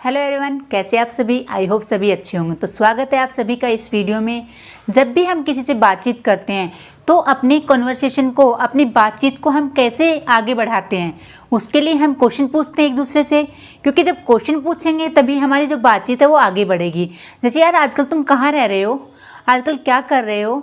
Hello everyone, कैसे आप सभी। आई होप सभी अच्छे होंगे। तो स्वागत है आप सभी का इस वीडियो में। जब भी हम किसी से बातचीत करते हैं तो अपनी कन्वर्सेशन को, अपनी बातचीत को हम कैसे आगे बढ़ाते हैं, उसके लिए हम क्वेश्चन पूछते हैं एक दूसरे से। क्योंकि जब क्वेश्चन पूछेंगे तभी हमारी जो बातचीत है वो आगे बढ़ेगी। जैसे यार आजकल तुम कहाँ रह रहे हो, आजकल क्या कर रहे हो,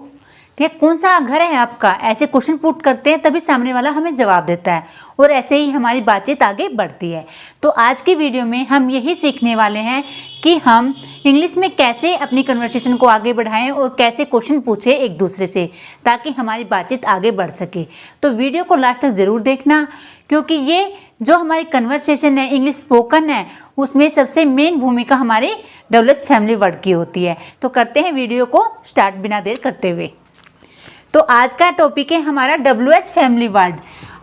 ठीक है, कौन सा घर है आपका, ऐसे क्वेश्चन पुट करते हैं तभी सामने वाला हमें जवाब देता है और ऐसे ही हमारी बातचीत आगे बढ़ती है। तो आज की वीडियो में हम यही सीखने वाले हैं कि हम इंग्लिश में कैसे अपनी कन्वर्सेशन को आगे बढ़ाएं और कैसे क्वेश्चन पूछें एक दूसरे से, ताकि हमारी बातचीत आगे बढ़ सके। तो वीडियो को लास्ट तक ज़रूर देखना, क्योंकि ये जो हमारी कन्वर्सेशन है, इंग्लिश स्पोकन है, उसमें सबसे मेन भूमिका हमारी WH फैमिली वर्ड की होती है। तो करते हैं वीडियो को स्टार्ट बिना देर करते हुए। तो आज का टॉपिक है हमारा WH फैमिली वर्ड।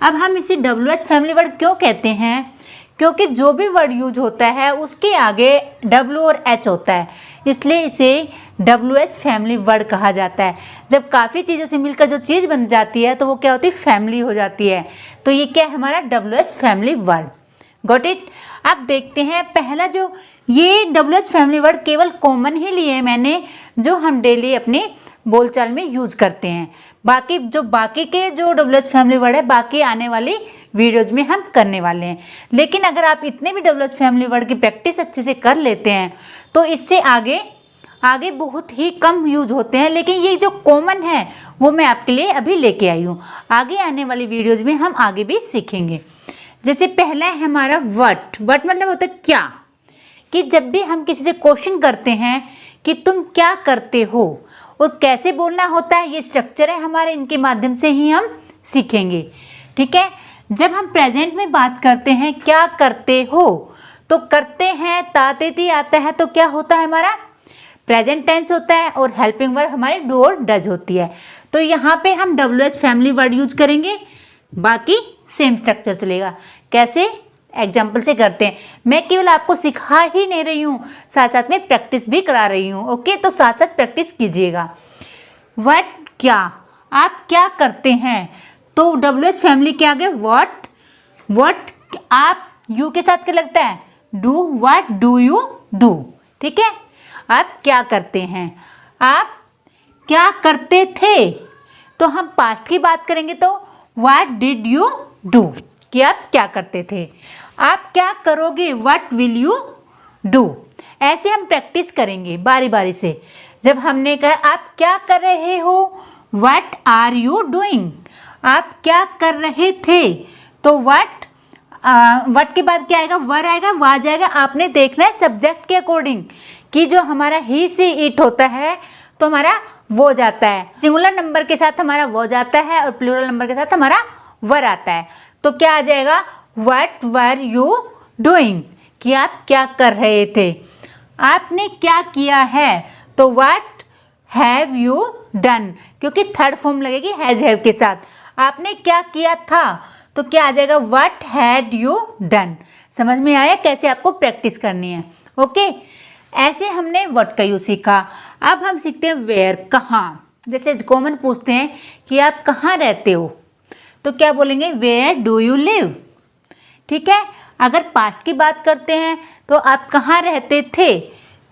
अब हम इसे WH फैमिली वर्ड क्यों कहते हैं? क्योंकि जो भी वर्ड यूज होता है उसके आगे W और H होता है, इसलिए इसे WH फैमिली वर्ड कहा जाता है। जब काफ़ी चीज़ों से मिलकर जो चीज़ बन जाती है तो वो क्या होती है, फैमिली हो जाती है। तो ये क्या है, हमारा WH family word. Got it. अब देखते हैं पहला, जो ये WH फैमिली वर्ड केवल कॉमन ही लिए हैं मैंने, जो हम डेली अपने बोलचाल में यूज करते हैं। बाकी के जो WH फैमिली वर्ड है बाकी आने वाली वीडियोज में हम करने वाले हैं। लेकिन अगर आप इतने भी WH फैमिली वर्ड की प्रैक्टिस अच्छे से कर लेते हैं तो इससे आगे बहुत ही कम यूज होते हैं। लेकिन ये जो कॉमन है वो मैं आपके लिए अभी लेके आई हूँ। आगे आने वाली वीडियोज में हम आगे भी सीखेंगे। जैसे पहला है हमारा व्हाट। व्हाट मतलब होता है क्या, कि जब भी हम किसी से क्वेश्चन करते हैं कि तुम क्या करते हो और कैसे बोलना होता है, ये स्ट्रक्चर है हमारे, इनके माध्यम से ही हम सीखेंगे। ठीक है। जब हम प्रेजेंट में बात करते हैं क्या करते हो, तो करते हैं ताते ती आता है, तो क्या होता है, हमारा प्रेजेंट टेंस होता है और हेल्पिंग वर्ब हमारी डू और डज होती है। तो यहाँ पे हम WH फैमिली वर्ड यूज करेंगे, बाकी सेम स्ट्रक्चर चलेगा। कैसे, एग्जाम्पल से करते हैं। मैं केवल आपको सिखा ही नहीं रही हूँ, साथ साथ में प्रैक्टिस भी करा रही हूँ। ओके, तो साथ साथ प्रैक्टिस कीजिएगा। व्हाट क्या, आप क्या करते हैं, तो WH फैमिली के आगे व्हाट। व्हाट आप यू के साथ क्या लगता है, do. What do you do. ठीक है, आप क्या करते हैं, आप क्या करते थे, तो हम पास्ट की बात करेंगे तो व्हाट डिड यू डू, कि आप क्या करते थे। आप क्या करोगे, व्हाट विल यू डू। ऐसे हम प्रैक्टिस करेंगे बारी बारी से। जब हमने कहा आप क्या कर रहे हो, व्हाट आर यू डूइंग, आप क्या कर रहे थे, तो व्हाट के बाद क्या आएगा, वर आएगा, वा जाएगा। आपने देखना है सब्जेक्ट के अकॉर्डिंग, कि जो हमारा ही से इट होता है तो हमारा वो जाता है, सिंगुलर नंबर के साथ हमारा वो जाता है और प्लूरल नंबर के साथ हमारा वर आता है। तो क्या आ जाएगा, व्हाट वर यू डूइंग, कि आप क्या कर रहे थे। आपने क्या किया है, तो व्हाट हैव यू डन, क्योंकि थर्ड फॉर्म लगेगी हैज हैव के साथ। आपने क्या किया था, तो क्या आ जाएगा, व्हाट हैड यू डन। समझ में आया कैसे आपको प्रैक्टिस करनी है। ओके, ऐसे हमने व्हाट का यूज सीखा। अब हम सीखते हैं वेयर, कहाँ। जैसे कॉमन पूछते हैं कि आप कहाँ रहते हो, तो क्या बोलेंगे, वेयर डू यू लिव। ठीक है। अगर पास्ट की बात करते हैं तो आप कहाँ रहते थे,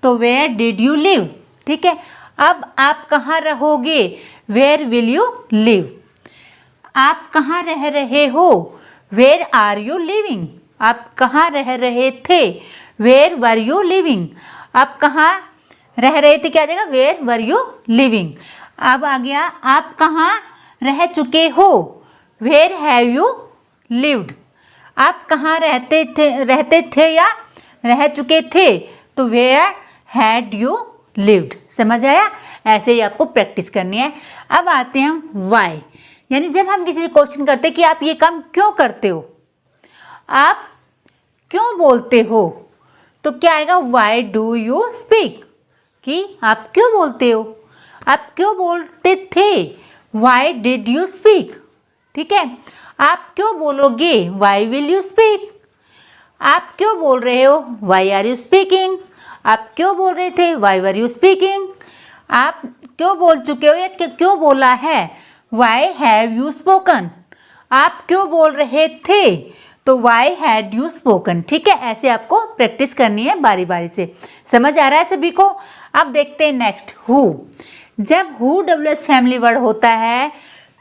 तो वेयर डिड यू लिव। ठीक है। अब आप कहाँ रहोगे, वेयर विल यू लिव। आप कहाँ रह रहे हो, वेयर आर यू लिविंग। आप कहाँ रह रहे थे, वेयर वर यू लिविंग। आप कहाँ रह रहे थे, क्या आ जाएगा, वेयर वर यू लिविंग। अब आ गया, आप कहाँ रह चुके हो, वेयर हैव यू लिव्ड। आप कहाँ रहते थे या रह चुके थे, तो वेयर हैड यू लिव्ड। समझ आया। ऐसे ही आपको प्रैक्टिस करनी है। अब आते हैं वाई, यानी जब हम किसी से क्वेश्चन करते हैं कि आप ये काम क्यों करते हो, आप क्यों बोलते हो, तो क्या आएगा, वाई डू यू स्पीक, कि आप क्यों बोलते हो, आप क्यों बोलते थे, वाई डिड यू स्पीक। ठीक है। आप क्यों बोलोगे, वाई विल यू स्पीक। आप क्यों बोल रहे हो, वाई आर यू स्पीकिंग। आप क्यों बोल रहे थे, वाई वर यू स्पीकिंग। आप क्यों बोल चुके हो या क्यों बोला है, वाई हैव यू स्पोकन। आप क्यों बोल रहे थे, तो वाई हैड यू स्पोकन। ठीक है, ऐसे आपको प्रैक्टिस करनी है बारी बारी से। समझ आ रहा है सभी को? अब देखते हैं नेक्स्ट हु। जब हु WH फैमिली वर्ड होता है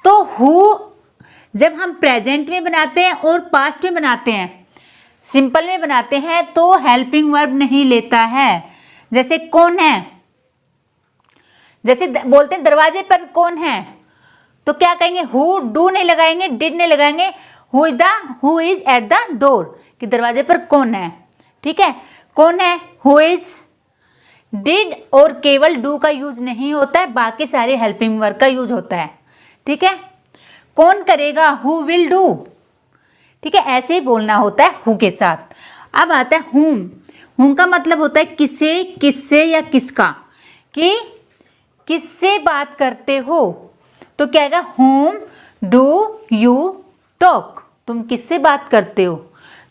तो हु जब हम प्रेजेंट में बनाते हैं और पास्ट में बनाते हैं, सिंपल में बनाते हैं तो हेल्पिंग वर्ब नहीं लेता है। जैसे कौन है, जैसे बोलते हैं दरवाजे पर कौन है, तो क्या कहेंगे? हु। डू नहीं लगाएंगे, डिड नहीं लगाएंगे, who is at the door, कि दरवाजे पर कौन है। ठीक है, कौन है, हु इज। डिड और केवल डू का यूज नहीं होता है, बाकी सारे हेल्पिंग वर्ब का यूज होता है। ठीक है, कौन करेगा, हु विल डू। ठीक है, ऐसे ही बोलना होता है हु के साथ। अब आता है हुम। हुम का मतलब होता है किसे, किससे या किसका, कि किससे बात करते हो, तो क्या आएगा? हुम डू यू टॉक। तुम किससे बात करते हो,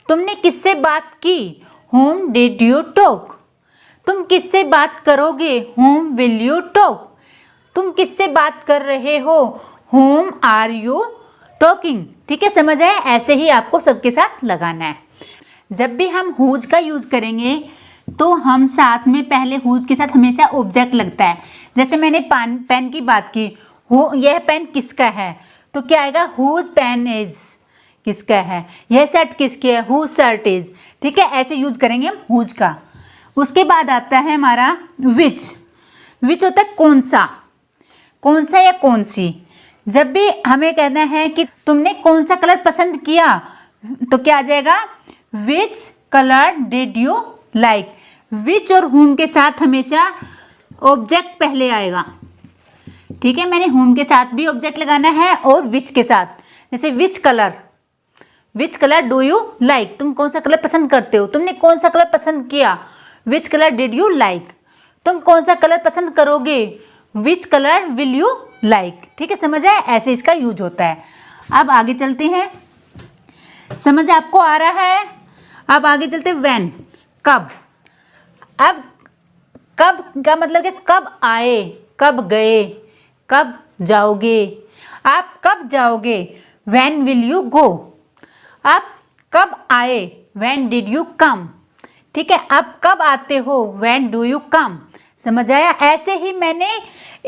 तुमने किससे बात की, हुम डिड यू टॉक। तुम किससे बात करोगे, हुम विल यू टॉक। तुम किससे बात कर रहे हो, हुम आर यू टॉकिंग। ठीक है, समझ आया? ऐसे ही आपको सबके साथ लगाना है। जब भी हम हुज का यूज करेंगे तो हम साथ में पहले हुज के साथ हमेशा ऑब्जेक्ट लगता है। जैसे मैंने पेन की बात की, यह पेन किसका है, तो क्या आएगा? हुज पेन इज, किसका है। यह शर्ट किसकी है, हुज शर्ट इज। ठीक है, ऐसे यूज करेंगे हम हुज का। उसके बाद आता है हमारा विच। विच होता है कौन सा, कौन सा या कौन सी। जब भी हमें कहना है कि तुमने कौन सा कलर पसंद किया, तो क्या आ जाएगा? Which colour did you like. Which or whom के साथ हमेशा ऑब्जेक्ट पहले आएगा। ठीक है, मैंने हुम के साथ भी ऑब्जेक्ट लगाना है और विच के साथ। जैसे which colour do you like, तुम कौन सा कलर पसंद करते हो, तुमने कौन सा कलर पसंद किया, विच कलर डिड यू लाइक। तुम कौन सा कलर पसंद करोगे, which colour will you like. ठीक है, समझ आए? ऐसे इसका यूज होता है। अब आगे चलते हैं, समझ आपको आ रहा है? अब आगे चलते हैं व्हेन, कब। अब कब का मतलब कि कब आए, कब गए, कब जाओगे। आप कब जाओगे, व्हेन विल यू गो। आप कब आए, व्हेन डिड यू कम। ठीक है, आप कब आते हो, व्हेन डू यू कम। समझ आया? ऐसे ही मैंने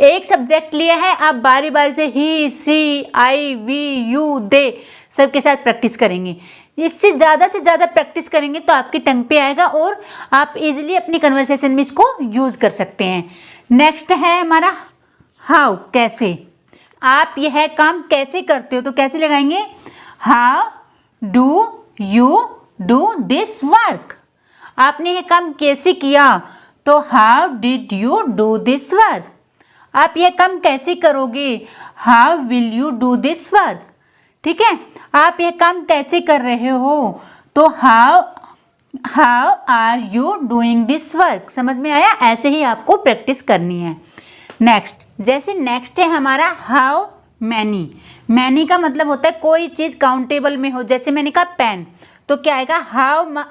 एक सब्जेक्ट लिया है, आप बारी बारी से ही, सी, आई, वी, यू, दे सबके साथ प्रैक्टिस करेंगे। इससे ज़्यादा से ज़्यादा प्रैक्टिस करेंगे तो आपकी टंग पे आएगा और आप इजीली अपनी कन्वर्सेशन में इसको यूज़ कर सकते हैं। नेक्स्ट है हमारा हाउ, कैसे। आप यह काम कैसे करते हो, तो कैसे लगाएंगे? How do you do this work. आपने यह काम कैसे किया, तो how did you do this work. आप यह काम कैसे करोगे, how will you do this work. ठीक है, आप यह काम कैसे कर रहे हो, तो how are you doing this work. समझ में आया? ऐसे ही आपको प्रैक्टिस करनी है। नेक्स्ट, जैसे नेक्स्ट है हमारा हाउ मैनी। मैनी का मतलब होता है कोई चीज़ काउंटेबल में हो। जैसे मैंने कहा पेन, तो क्या आएगा?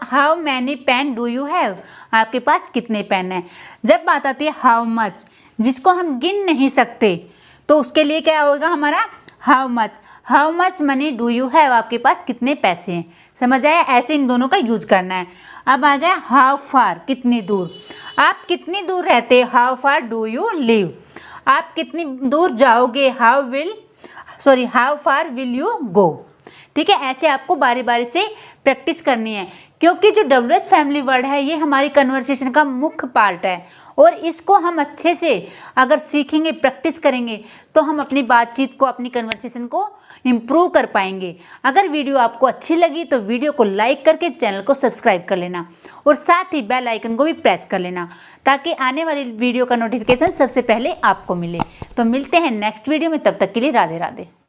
How many pen do you have. आपके पास कितने पेन हैं। जब बात आती है हाउ मच, जिसको हम गिन नहीं सकते, तो उसके लिए क्या होगा हमारा? How much money do you have. आपके पास कितने पैसे हैं। समझ आया? ऐसे इन दोनों का यूज करना है। अब आ गया हाउ फार, कितनी दूर। आप कितनी दूर रहते हो, how far do you live. आप कितनी दूर जाओगे, how far will you go. ठीक है, ऐसे आपको बारी बारी से प्रैक्टिस करनी है, क्योंकि जो WH फैमिली वर्ड है ये हमारी कन्वर्सेशन का मुख्य पार्ट है और इसको हम अच्छे से अगर सीखेंगे, प्रैक्टिस करेंगे, तो हम अपनी बातचीत को, अपनी कन्वर्सेशन को इम्प्रूव कर पाएंगे। अगर वीडियो आपको अच्छी लगी तो वीडियो को लाइक करके चैनल को सब्सक्राइब कर लेना और साथ ही बेल आइकन को भी प्रेस कर लेना, ताकि आने वाली वीडियो का नोटिफिकेशन सबसे पहले आपको मिले। तो मिलते हैं नेक्स्ट वीडियो में, तब तक के लिए राधे राधे।